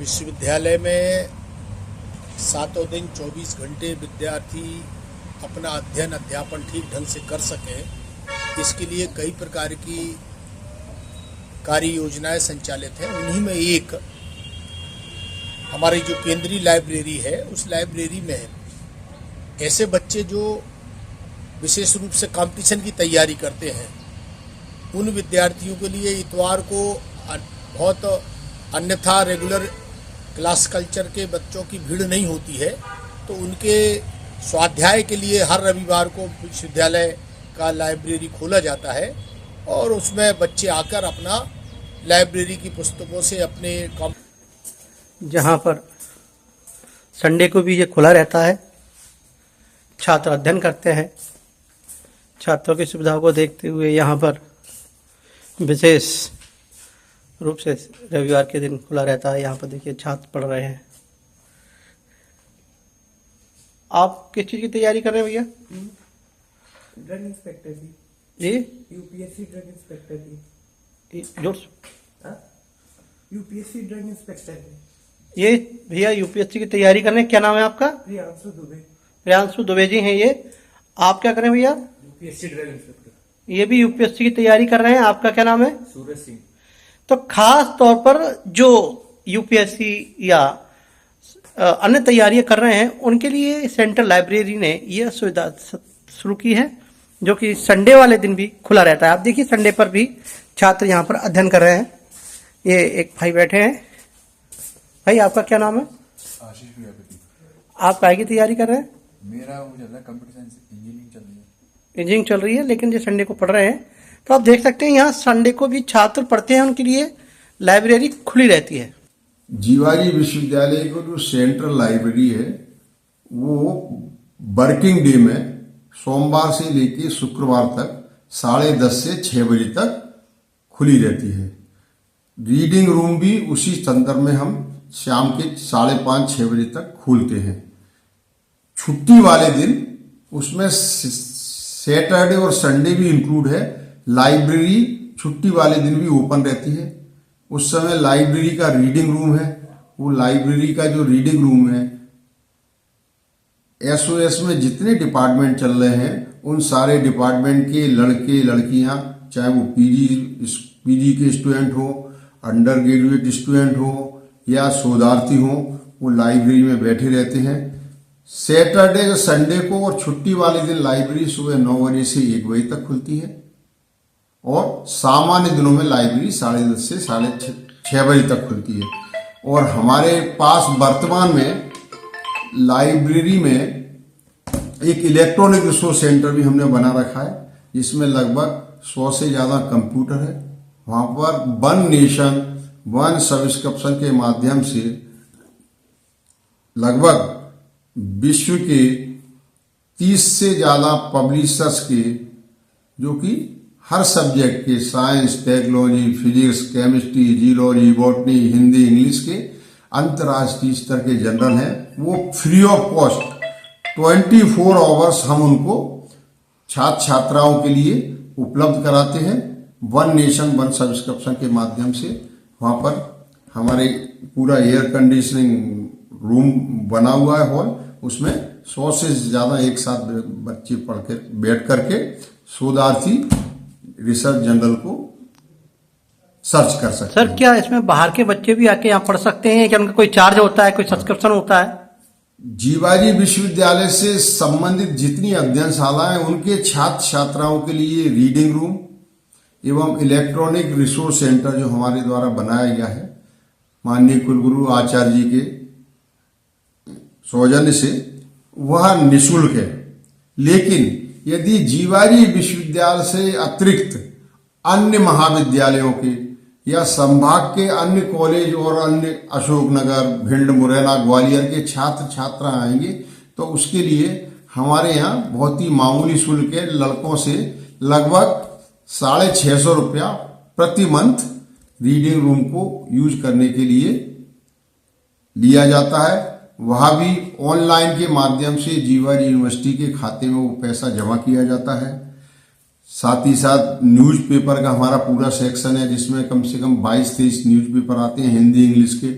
विश्वविद्यालय में सातों दिन 24 घंटे विद्यार्थी अपना अध्ययन अध्यापन ठीक ढंग से कर सकें, इसके लिए कई प्रकार की कार्य योजनाएं संचालित हैं। उन्हीं में एक हमारी जो केंद्रीय लाइब्रेरी है, उस लाइब्रेरी में ऐसे बच्चे जो विशेष रूप से कंपटीशन की तैयारी करते हैं, उन विद्यार्थियों के लिए इतवार को बहुत अन्यथा रेगुलर क्लास कल्चर के बच्चों की भीड़ नहीं होती है, तो उनके स्वाध्याय के लिए हर रविवार को विश्वविद्यालय का लाइब्रेरी खोला जाता है और उसमें बच्चे आकर अपना लाइब्रेरी की पुस्तकों से अपने जहाँ पर संडे को भी ये खुला रहता है। छात्र अध्ययन करते हैं। छात्रों की सुविधाओं को देखते हुए यहाँ पर विशेष रूप से रविवार के दिन खुला रहता है। यहाँ पर देखिए छात्र पढ़ रहे हैं। आप किस चीज़ की तैयारी कर रहे हैं भैया? ड्रग इंस्पेक्टर की। जी, यूपीएससी ड्रग इंस्पेक्टर की। जोर यूपीएससी ड्रग इंस्पेक्टर की। ये भैया यूपीएससी की तैयारी कर रहे हैं। क्या नाम है आपका? प्रियांशु दुबे। प्रियांशु दुबे जी हैं ये। आप क्या कर रहे हैं भैया? UPSC drug inspector. ये भी यूपीएससी की तैयारी कर रहे हैं। आपका क्या नाम है? सूरज सिंह। तो खास तौर पर जो यूपीएससी या अन्य तैयारियां कर रहे हैं, उनके लिए सेंट्रल लाइब्रेरी ने यह सुविधा शुरू की है, जो कि संडे वाले दिन भी खुला रहता है। आप देखिए संडे पर भी छात्र यहाँ पर अध्ययन कर रहे हैं। ये एक भाई बैठे हैं। भाई आपका क्या नाम है? आशीष प्रजापति। आप काय की तैयारी कर रहे हैं? मेरा वो चल रहा है कंप्यूटर साइंस इंजीनियरिंग चल रही है। इंजीनियरिंग चल रही है, लेकिन ये संडे को पढ़ रहे हैं। तो आप देख सकते हैं यहाँ संडे को भी छात्र पढ़ते हैं, उनके लिए लाइब्रेरी खुली रहती है। जीवाजी विश्वविद्यालय को जो सेंट्रल लाइब्रेरी है, वो वर्किंग डे में सोमवार से लेकर शुक्रवार तक 10:30 से 6 बजे तक खुली रहती है। रीडिंग रूम भी उसी संदर्भ में हम शाम के 5:30-6 बजे तक खोलते हैं। छुट्टी वाले दिन उसमें सैटरडे और संडे भी इंक्लूड है। लाइब्रेरी छुट्टी वाले दिन भी ओपन रहती है। उस समय लाइब्रेरी का रीडिंग रूम है। वो लाइब्रेरी का जो रीडिंग रूम है, एसओएस में जितने डिपार्टमेंट चल रहे हैं, उन सारे डिपार्टमेंट के लड़के लड़कियां, चाहे वो पीजी के स्टूडेंट हो, अंडर ग्रेजुएट स्टूडेंट हो या शोधार्थी हो, वो लाइब्रेरी में बैठे रहते हैं। सैटरडे संडे को और छुट्टी वाले दिन लाइब्रेरी सुबह 9 बजे से 1 बजे तक खुलती है और सामान्य दिनों में लाइब्रेरी 10:30 से 6:30 बजे तक खुलती है। और हमारे पास वर्तमान में लाइब्रेरी में एक इलेक्ट्रॉनिक रिसोर्स सेंटर भी हमने बना रखा है, जिसमें लगभग 100 से ज्यादा कंप्यूटर है। वहां पर वन नेशन वन सब्सक्रिप्शन के माध्यम से लगभग विश्व के 30 से ज्यादा पब्लिशर्स के, जो कि हर सब्जेक्ट के science, technology, physics, chemistry, geology, botany, Hindi, English के अंतर्राष्ट्रीय स्तर के जर्नल हैं, वो फ्री ऑफ कॉस्ट 24 आवर्स हम उनको छात्र छात्राओं के लिए उपलब्ध कराते हैं। वन नेशन वन सब्सक्रिप्शन के माध्यम से वहां पर हमारे पूरा एयर कंडीशनिंग रूम बना हुआ है हॉल, उसमें 100 से ज्यादा एक साथ बच्चे पढ़ के बैठ करके शोधार्थी रिसर्च जर्नल को सर्च कर सकते हैं। सर, क्या इसमें बाहर के बच्चे भी आके यहाँ पढ़ सकते हैं? क्या उनका कोई चार्ज होता है, कोई सब्सक्रिप्शन होता है? जीवाजी विश्वविद्यालय से संबंधित जितनी अध्ययनशाला है, उनके छात्र छात्राओं के लिए रीडिंग रूम एवं इलेक्ट्रॉनिक रिसोर्स सेंटर जो हमारे द्वारा बनाया गया है, माननीय कुलगुरु आचार्य जी के सौजन्य से, वह निःशुल्क है। लेकिन यदि जीवाजी विश्वविद्यालय से अतिरिक्त अन्य महाविद्यालयों के या संभाग के अन्य कॉलेज और अन्य अशोकनगर, भिंड, मुरैना, ग्वालियर के छात्र छात्रा आएंगे, तो उसके लिए हमारे यहाँ बहुत ही मामूली शुल्क है। लड़कों से लगभग 650 रुपया प्रति मंथ रीडिंग रूम को यूज करने के लिए लिया जाता है। वहां भी ऑनलाइन के माध्यम से जीवाजी यूनिवर्सिटी के खाते में वो पैसा जमा किया जाता है। साथ ही साथ न्यूज़पेपर का हमारा पूरा सेक्शन है, जिसमें कम से कम 22-23 न्यूज़पेपर आते हैं हिंदी इंग्लिश के।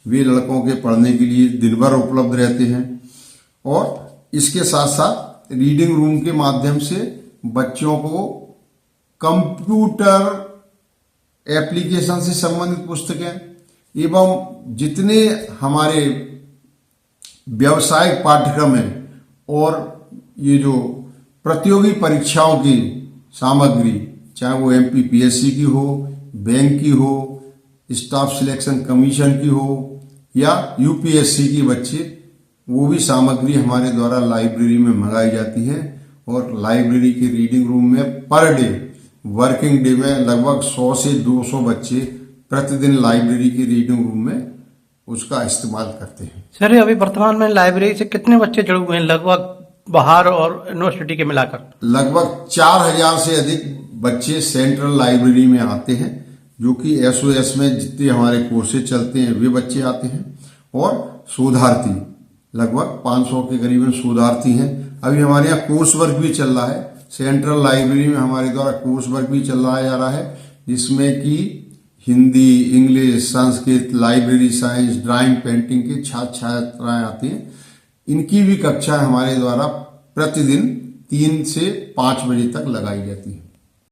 वे लड़कों के पढ़ने के लिए दिन भर उपलब्ध रहते हैं। और इसके साथ साथ रीडिंग रूम के माध्यम से बच्चों को कंप्यूटर एप्लीकेशन से संबंधित पुस्तकें एवं जितने हमारे व्यावसायिक पाठ्यक्रम हैं और ये जो प्रतियोगी परीक्षाओं की सामग्री, चाहे वो MPPSC की हो, बैंक की हो, स्टाफ सिलेक्शन कमीशन की हो या UPSC की बच्चे, वो भी सामग्री हमारे द्वारा लाइब्रेरी में मंगाई जाती है। और लाइब्रेरी के रीडिंग रूम में पर डे वर्किंग डे में लगभग 100 से 200 बच्चे प्रतिदिन लाइब्रेरी के रीडिंग रूम में उसका इस्तेमाल करते हैं। सर अभी वर्तमान में लाइब्रेरी से कितने बच्चे जुड़े हुए हैं लगभग बाहर और यूनिवर्सिटी के मिलाकर? लगभग 4000 से अधिक बच्चे सेंट्रल लाइब्रेरी में आते हैं, जो कि SOS में जितने हमारे कोर्सेज चलते हैं वे बच्चे आते हैं। और शोधार्थी लगभग 500 के करीबन शोधार्थी हैं। अभी हमारे यहाँ कोर्स वर्क भी चल रहा है, सेंट्रल लाइब्रेरी में हमारे द्वारा कोर्स वर्क भी चलाया जा रहा है, जिसमें कि Hindi, English, Sanskrit, library science, drawing, painting के छात्र छात्राएं आती हैं। इनकी भी कक्षाएं हमारे द्वारा प्रतिदिन 3 से 5 बजे तक लगाई जाती है।